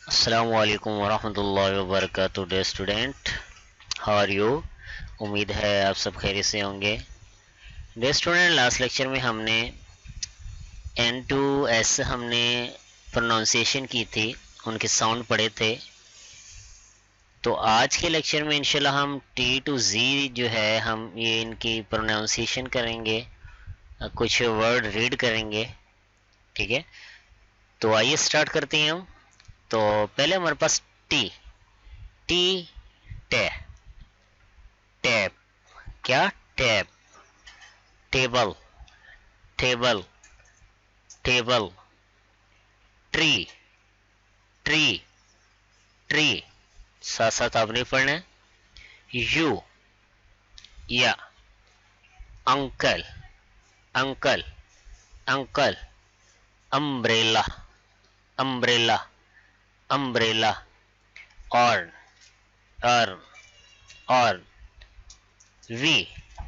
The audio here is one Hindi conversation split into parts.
अस्सलामु अलैकुम वरहमतुल्लाहि वबरकातुहू। Dear student, how are you? उम्मीद है आप सब खैरियत से होंगे। डे स्टूडेंट, लास्ट लेक्चर में हमने N2S हमने प्रोनाउंसिएशन की थी, उनके साउंड पढ़े थे। तो आज के लेक्चर में इंशाल्लाह हम T to Z जो है हम ये इनकी प्रोनाउंसिएशन करेंगे, कुछ वर्ड रीड करेंगे। ठीक है, तो आइए स्टार्ट करते हैं हम। तो पहले हमारे पास टी टी टे टैप, क्या tap, table table table, tree tree tree, साथ साथ आपने पढ़ना है। यू या, uncle uncle uncle, umbrella umbrella umbrella, और और वी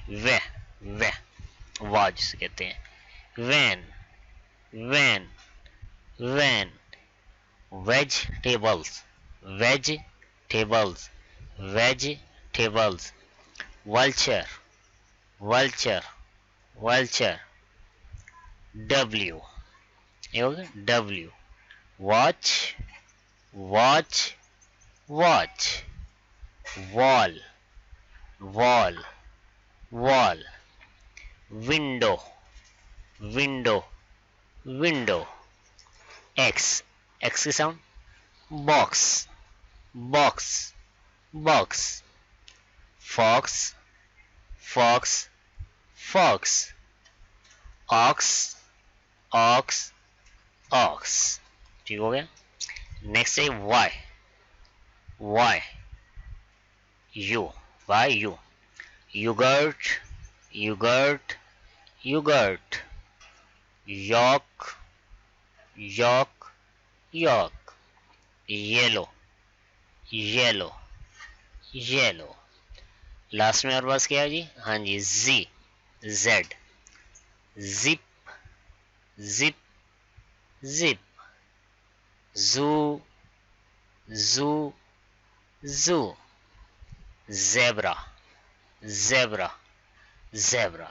वे वे, वाह जिसे कहते हैं। Van van van, vegetables vegetables vegetables, vulture vulture vulture, W, ये हो गया W. Watch watch watch, wall wall wall, window window window, X X की sound, box box box, fox fox fox, ox ox ox. ठीक हो गया। नेक्स्ट है Y Y, U Y U, yogurt yogurt yogurt, yolk yolk yolk, yellow yellow yellow. Last में हमारे पास क्या है जी? हाँ जी, जी Z, zip zip zip, zoo zoo जू, जेब्रा जेब्रा जेब्रा।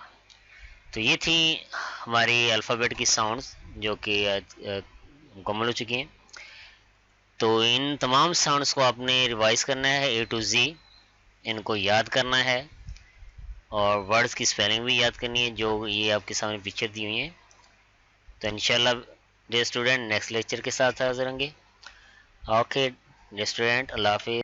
तो ये थी हमारी अल्फ़ाबेट की साउंड्स जो कि मुकम्मल हो चुकी हैं। तो इन तमाम साउंड्स को आपने रिवाइज करना है A to Z, इनको याद करना है और वर्ड्स की स्पेलिंग भी याद करनी है जो ये आपके सामने पिक्चर दी हुई है। तो इंशाल्लाह डे स्टूडेंट नेक्स्ट लेक्चर के साथ हाजिर होंगे। ओके डे स्टूडेंट, अल्लाह हाफिज़।